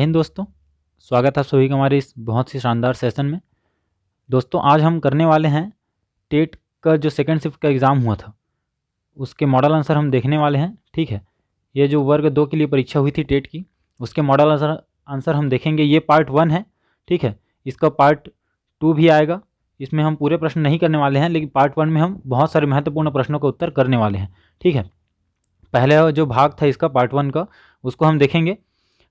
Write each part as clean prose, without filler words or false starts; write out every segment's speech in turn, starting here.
जय हिंद दोस्तों, स्वागत है आप सभी का हमारे इस बहुत ही शानदार सेशन में। दोस्तों आज हम करने वाले हैं टेट का जो सेकंड शिफ्ट का एग्ज़ाम हुआ था उसके मॉडल आंसर हम देखने वाले हैं। ठीक है, ये जो वर्ग 2 के लिए परीक्षा हुई थी टेट की, उसके मॉडल आंसर हम देखेंगे। ये पार्ट 1 है। ठीक है, इसका पार्ट 2 भी आएगा। इसमें हम पूरे प्रश्न नहीं करने वाले हैं, लेकिन पार्ट 1 में हम बहुत सारे महत्वपूर्ण प्रश्नों का उत्तर करने वाले हैं। ठीक है, पहले जो भाग था इसका पार्ट 1 का, उसको हम देखेंगे।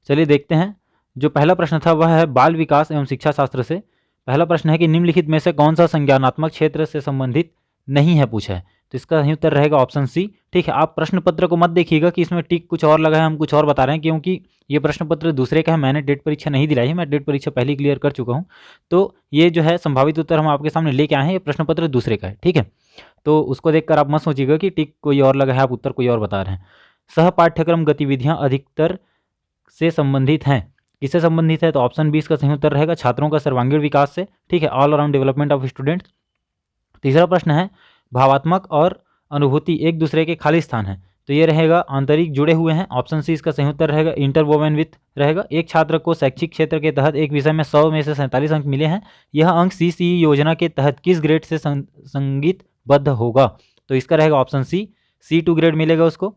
चलिए देखते हैं। जो पहला प्रश्न था वह है बाल विकास एवं शिक्षा शास्त्र से। पहला प्रश्न है कि निम्नलिखित में से कौन सा संज्ञानात्मक क्षेत्र से संबंधित नहीं है पूछा है, तो इसका सही उत्तर रहेगा ऑप्शन सी। ठीक है, आप प्रश्न पत्र को मत देखिएगा कि इसमें टिक कुछ और लगा है, हम कुछ और बता रहे हैं, क्योंकि ये प्रश्न पत्र दूसरे का है। मैंने टेट परीक्षा नहीं दिलाई है, मैं टेट परीक्षा पहले क्लियर कर चुका हूँ। तो ये जो है संभावित उत्तर हम आपके सामने लेके आए हैं, ये प्रश्न पत्र दूसरे का है। ठीक है, तो उसको देखकर आप मत सोचिएगा कि टिक कोई और लगा है, आप उत्तर कोई और बता रहे हैं। सह पाठ्यक्रम गतिविधियां अधिकतर से संबंधित हैं, किससे संबंधित है, तो ऑप्शन बी इसका सही उत्तर रहेगा छात्रों का सर्वांगीण विकास से। ठीक है, all around development of students. तीसरा प्रश्न है भावात्मक और अनुभूति एक दूसरे के खाली स्थान है, तो ये रहेगा आंतरिक जुड़े हुए हैं। ऑप्शन सी इसका सही उत्तर रहेगा इंटरवोवन विथ रहेगा। एक छात्र को शैक्षिक क्षेत्र के तहत एक विषय में 100 में से 47 अंक मिले हैं, यह अंक CCE योजना के तहत किस ग्रेड से संगीतबद्ध होगा, तो इसका रहेगा ऑप्शन सी, C2 ग्रेड मिलेगा उसको।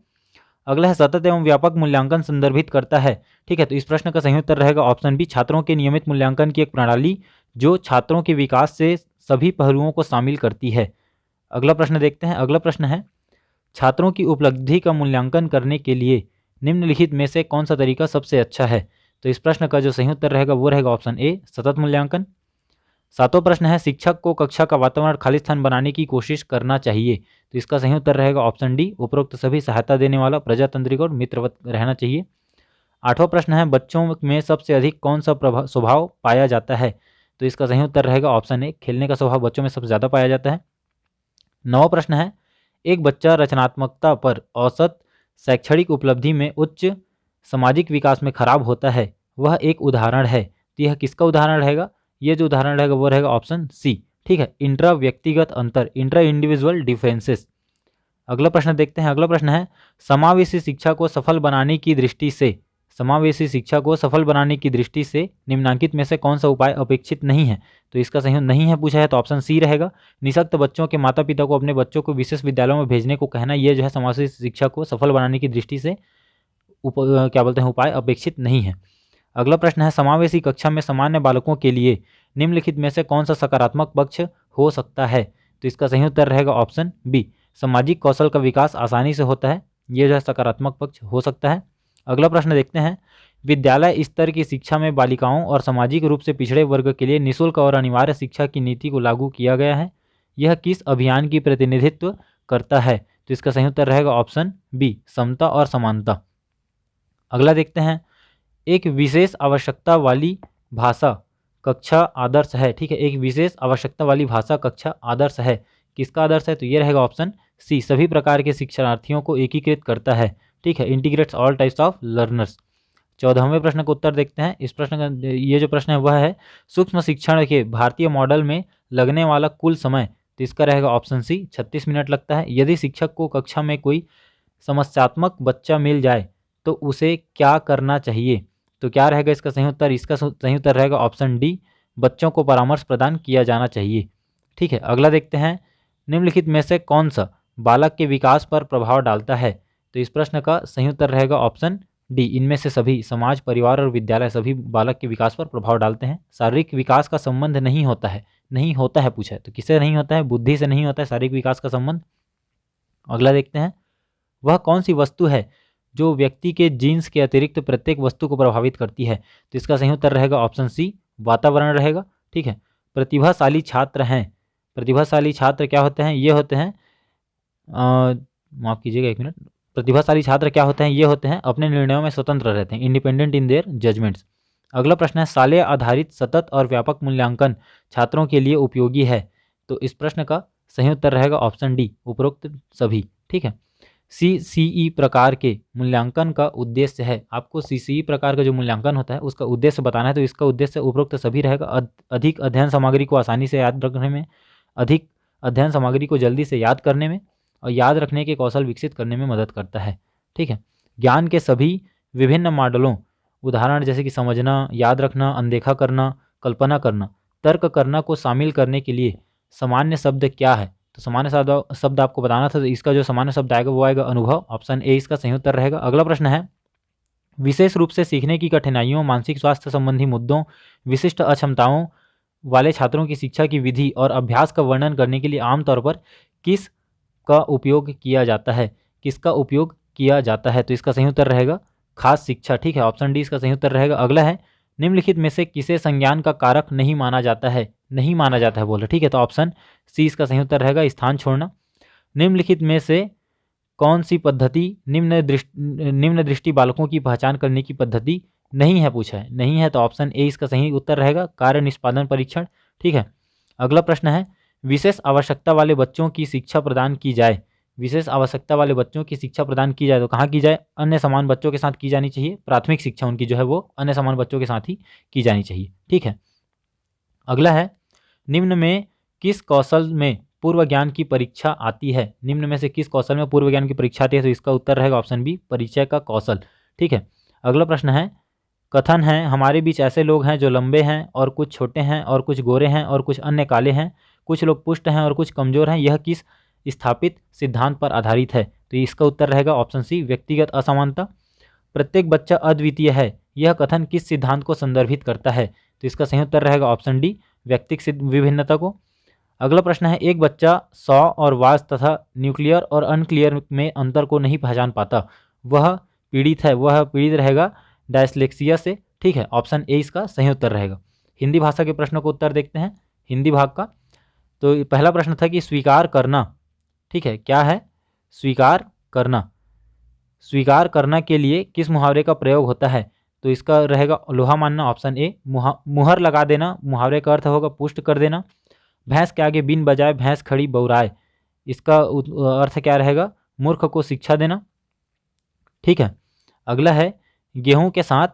अगला है सतत एवं व्यापक मूल्यांकन संदर्भित करता है। ठीक है, तो इस प्रश्न का सही उत्तर रहेगा ऑप्शन बी, छात्रों के नियमित मूल्यांकन की एक प्रणाली जो छात्रों के विकास से सभी पहलुओं को शामिल करती है। अगला प्रश्न देखते हैं। अगला प्रश्न है छात्रों की उपलब्धि का मूल्यांकन करने के लिए निम्नलिखित में से कौन सा तरीका सबसे अच्छा है, तो इस प्रश्न का जो सही उत्तर रहेगा वो रहेगा ऑप्शन ए, सतत मूल्यांकन। सातवां प्रश्न है शिक्षक को कक्षा का वातावरण खालिस्तान बनाने की कोशिश करना चाहिए, तो इसका सही उत्तर रहेगा ऑप्शन डी, उपरोक्त सभी सहायता देने वाला, प्रजातांत्रिक और मित्रवत रहना चाहिए। आठवां प्रश्न है बच्चों में सबसे अधिक कौन सा स्वभाव पाया जाता है, तो इसका सही उत्तर रहेगा ऑप्शन ए, खेलने का स्वभाव बच्चों में सबसे ज़्यादा पाया जाता है। नौवां प्रश्न है एक बच्चा रचनात्मकता पर औसत शैक्षणिक उपलब्धि में उच्च सामाजिक विकास में खराब होता है, वह एक उदाहरण है, तो यह किसका उदाहरण रहेगा, ये जो उदाहरण रहेगा वो रहेगा ऑप्शन सी। ठीक है, इंट्रा व्यक्तिगत अंतर, इंट्रा इंडिविजुअल डिफरेंसेस। अगला प्रश्न देखते हैं। अगला प्रश्न है समावेशी शिक्षा को सफल बनाने की दृष्टि से, समावेशी शिक्षा को सफल बनाने की दृष्टि से निम्नांकित में से कौन सा उपाय अपेक्षित नहीं है, तो इसका सही नहीं है पूछा है, तो ऑप्शन सी रहेगा निःशक्त बच्चों के माता पिता को अपने बच्चों को विशेष विद्यालयों में भेजने को कहना, यह जो है समावेशी शिक्षा को सफल बनाने की दृष्टि से क्या बोलते हैं उपाय अपेक्षित नहीं है। अगला प्रश्न है समावेशी कक्षा में सामान्य बालकों के लिए निम्नलिखित में से कौन सा सकारात्मक पक्ष हो सकता है, तो इसका सही उत्तर रहेगा ऑप्शन बी, सामाजिक कौशल का विकास आसानी से होता है, यह जो है सकारात्मक पक्ष हो सकता है। अगला प्रश्न देखते हैं विद्यालय स्तर की शिक्षा में बालिकाओं और सामाजिक रूप से पिछड़े वर्ग के लिए निःशुल्क और अनिवार्य शिक्षा की नीति को लागू किया गया है, यह किस अभियान की प्रतिनिधित्व करता है, तो इसका सही उत्तर रहेगा ऑप्शन बी, समता और समानता। अगला देखते हैं एक विशेष आवश्यकता वाली भाषा कक्षा आदर्श है। ठीक है, एक विशेष आवश्यकता वाली भाषा कक्षा आदर्श है, किसका आदर्श है, तो ये रहेगा ऑप्शन सी, सभी प्रकार के शिक्षार्थियों को एकीकृत करता है। ठीक है, integrates all types of learners. 14वें प्रश्न का उत्तर देखते हैं। इस प्रश्न का ये जो प्रश्न है वह है सूक्ष्म शिक्षण के भारतीय मॉडल में लगने वाला कुल समय, तो इसका रहेगा ऑप्शन सी, 36 मिनट लगता है। यदि शिक्षक को कक्षा में कोई समस्यात्मक बच्चा मिल जाए तो उसे क्या करना चाहिए, तो क्या रहेगा इसका सही उत्तर, इसका सही उत्तर रहेगा ऑप्शन डी, बच्चों को परामर्श प्रदान किया जाना चाहिए। ठीक है, अगला देखते हैं निम्नलिखित में से कौन सा बालक के विकास पर प्रभाव डालता है, तो इस प्रश्न का सही उत्तर रहेगा ऑप्शन डी, इनमें से सभी, समाज, परिवार और विद्यालय सभी बालक के विकास पर प्रभाव डालते हैं। शारीरिक विकास का संबंध नहीं होता है, नहीं होता है पूछा है, तो किससे नहीं होता है, बुद्धि से नहीं होता है शारीरिक विकास का संबंध। अगला देखते हैं वह कौन सी वस्तु है जो व्यक्ति के जीन्स के अतिरिक्त प्रत्येक वस्तु को प्रभावित करती है, तो इसका सही उत्तर रहेगा ऑप्शन सी, वातावरण रहेगा। ठीक है, प्रतिभाशाली छात्र हैं, प्रतिभाशाली छात्र क्या होते हैं, ये होते हैं माफ़ कीजिएगा एक मिनट, प्रतिभाशाली छात्र क्या होते हैं, ये होते हैं अपने निर्णयों में स्वतंत्र रहते हैं, इंडिपेंडेंट इन देयर जजमेंट्स। अगला प्रश्न है शालेय आधारित सतत और व्यापक मूल्यांकन छात्रों के लिए उपयोगी है, तो इस प्रश्न का सही उत्तर रहेगा ऑप्शन डी, उपरोक्त सभी। ठीक है, CCE प्रकार के मूल्यांकन का उद्देश्य है, आपको CCE प्रकार का जो मूल्यांकन होता है उसका उद्देश्य बताना है, तो इसका उद्देश्य उपरोक्त सभी रहेगा। अधिक अध्ययन सामग्री को आसानी से याद रखने में, अधिक अध्ययन सामग्री को जल्दी से याद करने में और याद रखने के कौशल विकसित करने में मदद करता है। ठीक है, ज्ञान के सभी विभिन्न मॉडलों उदाहरण जैसे कि समझना, याद रखना, अनदेखा करना, कल्पना करना, तर्क करना को शामिल करने के लिए सामान्य शब्द क्या है? तो सामान्य शब्द आपको बताना था, तो इसका जो सामान्य शब्द आएगा वो आएगा अनुभव। ऑप्शन ए इसका सही उत्तर रहेगा। अगला प्रश्न है, विशेष रूप से सीखने की कठिनाइयों, मानसिक स्वास्थ्य संबंधी मुद्दों, विशिष्ट अक्षमताओं वाले छात्रों की शिक्षा की विधि और अभ्यास का वर्णन करने के लिए आमतौर पर किस का उपयोग किया जाता है? किसका उपयोग किया जाता है? तो इसका सही उत्तर रहेगा खास शिक्षा। ठीक है, ऑप्शन डी इसका सही उत्तर रहेगा। अगला है, निम्नलिखित में से किसे संज्ञान का कारक नहीं माना जाता है? नहीं माना जाता है बोल रहे। ठीक है, तो ऑप्शन सी इसका सही उत्तर रहेगा स्थान छोड़ना। निम्नलिखित में से कौन सी पद्धति निम्न दृष्टि बालकों की पहचान करने की पद्धति नहीं है पूछा है? नहीं है, तो ऑप्शन ए इसका सही उत्तर रहेगा कार्य निष्पादन परीक्षण। ठीक है, अगला प्रश्न है, विशेष आवश्यकता वाले बच्चों की शिक्षा प्रदान की जाए। विशेष आवश्यकता वाले बच्चों की शिक्षा प्रदान की जाए तो कहाँ की जाए? अन्य समान बच्चों के साथ की जानी चाहिए। प्राथमिक शिक्षा उनकी जो है वो अन्य समान बच्चों के साथ ही की जानी चाहिए। ठीक है, अगला है, निम्न में किस कौशल में पूर्व ज्ञान की परीक्षा आती है? निम्न में से किस कौशल में पूर्व ज्ञान की परीक्षा आती है? तो इसका उत्तर रहेगा ऑप्शन बी परिचय का कौशल। ठीक है, अगला प्रश्न है, कथन है, हमारे बीच ऐसे लोग हैं जो लंबे हैं और कुछ छोटे हैं और कुछ गोरे हैं और कुछ अन्य काले हैं, कुछ लोग पुष्ट हैं और कुछ कमजोर हैं, यह किस स्थापित सिद्धांत पर आधारित है? तो इसका उत्तर रहेगा ऑप्शन सी व्यक्तिगत असमानता। प्रत्येक बच्चा अद्वितीय है, यह कथन किस सिद्धांत को संदर्भित करता है? तो इसका सही उत्तर रहेगा ऑप्शन डी व्यक्तिगत विभिन्नता को। अगला प्रश्न है, एक बच्चा सौ और वाज तथा न्यूक्लियर और अनक्लियर में अंतर को नहीं पहचान पाता, वह पीड़ित है। वह पीड़ित रहेगा डायस्लेक्सिया से। ठीक है, ऑप्शन ए इसका सही उत्तर रहेगा। हिंदी भाषा के प्रश्नों को उत्तर देखते हैं हिंदी भाग का। तो पहला प्रश्न था कि स्वीकार करना, ठीक है, क्या है? स्वीकार करना। स्वीकार करना के लिए किस मुहावरे का प्रयोग होता है? तो इसका रहेगा लोहा मानना, ऑप्शन ए। मुहर लगा देना, मुहावरे का अर्थ होगा पुष्ट कर देना। भैंस के आगे बीन बजाए भैंस खड़ी बौराए, इसका अर्थ क्या रहेगा? मूर्ख को शिक्षा देना। ठीक है, अगला है, गेहूं के साथ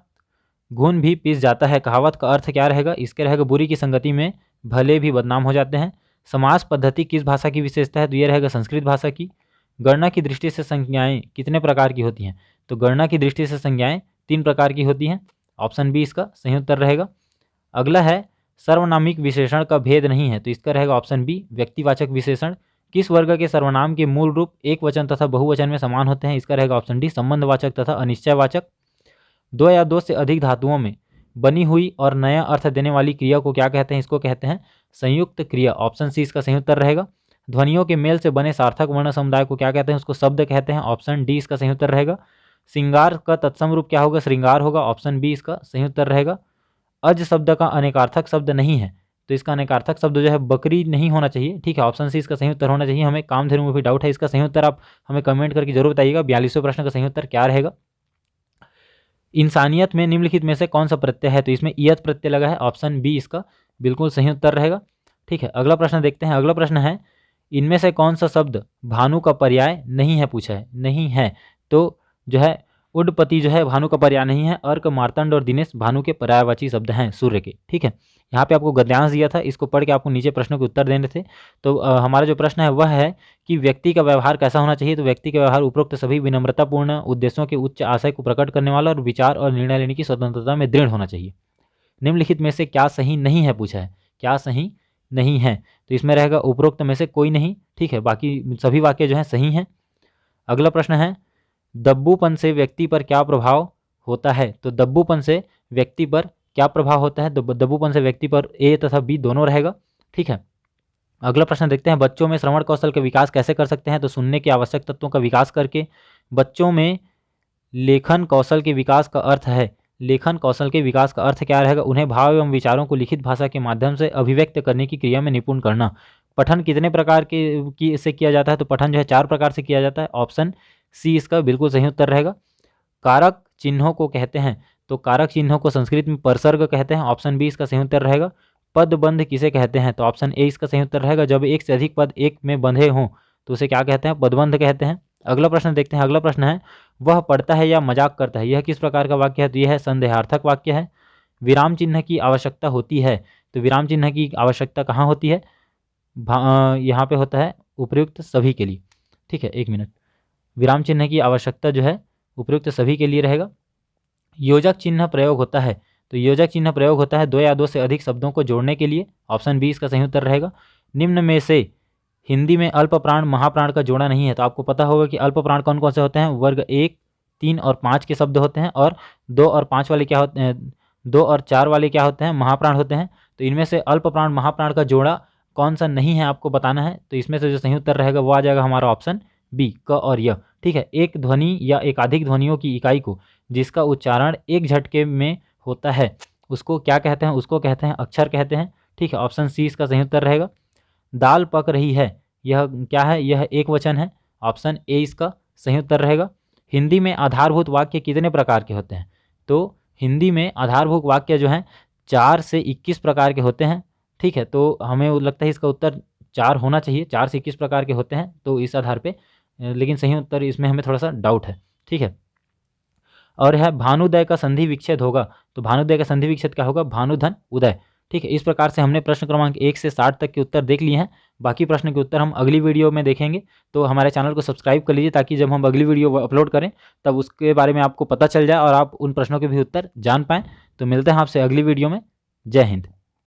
घुन भी पिस जाता है, कहावत का अर्थ क्या रहेगा? इसके रहेगा बुरी की संगति में भले भी बदनाम हो जाते हैं। समास पद्धति किस भाषा की विशेषता है? तो ये रहेगा संस्कृत भाषा की। गणना की दृष्टि से संज्ञाएं कितने प्रकार की होती हैं? तो गणना की दृष्टि से संज्ञाएं 3 प्रकार की होती हैं। ऑप्शन बी इसका सही उत्तर रहेगा। अगला है, सर्वनामिक विशेषण का भेद नहीं है, तो इसका रहेगा ऑप्शन बी व्यक्तिवाचक विशेषण। किस वर्ग के सर्वनाम के मूल रूप एक वचन तथा बहुवचन में समान होते हैं? इसका रहेगा ऑप्शन डी संबंधवाचक तथा अनिश्चयवाचक। 2 या 2 से अधिक धातुओं में बनी हुई और नया अर्थ देने वाली क्रिया को क्या कहते हैं? इसको कहते हैं संयुक्त क्रिया। ऑप्शन सी इसका सही उत्तर रहेगा। ध्वनियों के मेल से बने सार्थक वर्ण समुदाय को क्या कहते हैं? उसको शब्द कहते हैं। ऑप्शन डी इसका सही उत्तर रहेगा। श्रृंगार का तत्सम रूप क्या होगा? श्रृंगार होगा। ऑप्शन बी इसका सही उत्तर रहेगा। अज शब्द का अनेकार्थक शब्द नहीं है, तो इसका अनेकार्थक शब्द जो है बकरी नहीं होना चाहिए। ठीक है, ऑप्शन सी इसका सही उत्तर होना चाहिए। हमें कामधेनु में भी डाउट है, इसका सही उत्तर आप हमें कमेंट करके जरूर बताइएगा। 42वें प्रश्न का सही उत्तर क्या रहेगा? इंसानियत में निम्नलिखित में से कौन सा प्रत्यय है? तो इसमें ईयत प्रत्यय लगा है। ऑप्शन बी इसका बिल्कुल सही उत्तर रहेगा। ठीक है, अगला प्रश्न देखते हैं। अगला प्रश्न है, इनमें से कौन सा शब्द भानु का पर्याय नहीं है पूछा है? नहीं है, तो जो है उडपति जो है भानु का पर्याय नहीं है। अर्क, मार्तंड और दिनेश भानु के पर्यायवाची शब्द हैं सूर्य के। ठीक है, यहाँ पे आपको गद्यांश दिया था, इसको पढ़ के आपको नीचे प्रश्नों के उत्तर देने थे। तो हमारा जो प्रश्न है वह है कि व्यक्ति का व्यवहार कैसा होना चाहिए? तो व्यक्ति का व्यवहार उपरोक्त सभी विनम्रतापूर्ण, उद्देश्यों के उच्च आशय को प्रकट करने वाला और विचार और निर्णय लेने की स्वतंत्रता में दृढ़ होना चाहिए। निम्नलिखित में से क्या सही नहीं है पूछा है? क्या सही नहीं है? तो इसमें रहेगा उपरोक्त में से कोई नहीं। ठीक है, बाकी सभी वाक्य जो है सही हैं। अगला प्रश्न है, दब्बूपन से व्यक्ति पर क्या प्रभाव होता है? तो दब्बूपन से व्यक्ति पर क्या प्रभाव होता है? तो दब्बूपन से व्यक्ति पर ए तथा बी दोनों रहेगा। ठीक है, अगला प्रश्न देखते हैं, बच्चों में श्रवण कौशल का विकास कैसे कर सकते हैं? तो सुनने के आवश्यक तत्वों का विकास करके। बच्चों में लेखन कौशल के विकास का अर्थ है, लेखन कौशल के विकास का अर्थ क्या रहेगा? उन्हें भाव एवं विचारों को लिखित भाषा के माध्यम से अभिव्यक्त करने की क्रिया में निपुण करना। पठन कितने प्रकार के से किया जाता है? तो पठन जो है 4 प्रकार से किया जाता है। ऑप्शन सी इसका बिल्कुल सही उत्तर रहेगा। कारक चिन्हों को कहते हैं, तो कारक चिन्हों को संस्कृत में परसर्ग कहते हैं। ऑप्शन बी इसका सही उत्तर रहेगा। पदबंध किसे कहते हैं? तो ऑप्शन ए इसका सही उत्तर रहेगा। जब एक से अधिक पद एक में बंधे हों तो उसे क्या कहते हैं? पदबंध कहते हैं। अगला प्रश्न देखते हैं। अगला प्रश्न है, वह पढ़ता है या मजाक करता है, यह किस प्रकार का वाक्य है? तो यह है संदेहार्थक वाक्य है। विराम चिन्ह की आवश्यकता होती है, तो विराम चिन्ह की आवश्यकता कहाँ होती है? यहाँ पे होता है उपयुक्त सभी के लिए। ठीक है, 1 मिनट। विराम चिन्ह की आवश्यकता जो है उपयुक्त सभी के लिए रहेगा। योजक चिन्ह प्रयोग होता है, तो योजक चिन्ह प्रयोग होता है दो या दो से अधिक शब्दों को जोड़ने के लिए। ऑप्शन बी इसका सही उत्तर रहेगा। निम्न में से हिंदी में अल्प प्राण महाप्राण का जोड़ा नहीं है, तो आपको पता होगा कि अल्प प्राण कौन कौन से होते हैं, वर्ग 1, 3 और 5 के शब्द होते हैं, और 2 और 5 वाले क्या होते हैं, 2 और 4 वाले क्या होते हैं, महाप्राण होते हैं। तो इनमें से अल्प प्राण महाप्राण का जोड़ा कौन सा नहीं है आपको बताना है, तो इसमें से जो सही उत्तर रहेगा वो आ जाएगा हमारा ऑप्शन बी, क और य। ठीक है, एक ध्वनि या एकाधिक ध्वनियों की इकाई को जिसका उच्चारण एक झटके में होता है उसको क्या कहते हैं, उसको कहते हैं अक्षर कहते हैं। ठीक है, ऑप्शन सी इसका सही उत्तर रहेगा। दाल पक रही है, यह क्या है, यह एक वचन है। ऑप्शन ए इसका सही उत्तर रहेगा। हिंदी में आधारभूत वाक्य कितने प्रकार के होते हैं, तो हिंदी में आधारभूत वाक्य जो हैं 4 से 21 प्रकार के होते हैं। ठीक है, तो हमें लगता है इसका उत्तर 4 होना चाहिए, 4 से 21 प्रकार के होते हैं तो इस आधार पे, लेकिन सही उत्तर इसमें हमें थोड़ा सा डाउट है। ठीक है, और यह भानुदय का संधि विच्छेद होगा, तो भानुदय का संधि विच्छेद क्या होगा, भानुधन उदय। ठीक है, इस प्रकार से हमने प्रश्न क्रमांक 1 से 60 तक के उत्तर देख लिए हैं। बाकी प्रश्न के उत्तर हम अगली वीडियो में देखेंगे, तो हमारे चैनल को सब्सक्राइब कर लीजिए ताकि जब हम अगली वीडियो अपलोड करें तब उसके बारे में आपको पता चल जाए और आप उन प्रश्नों के भी उत्तर जान पाएँ। तो मिलते हैं आपसे अगली वीडियो में। जय हिंद।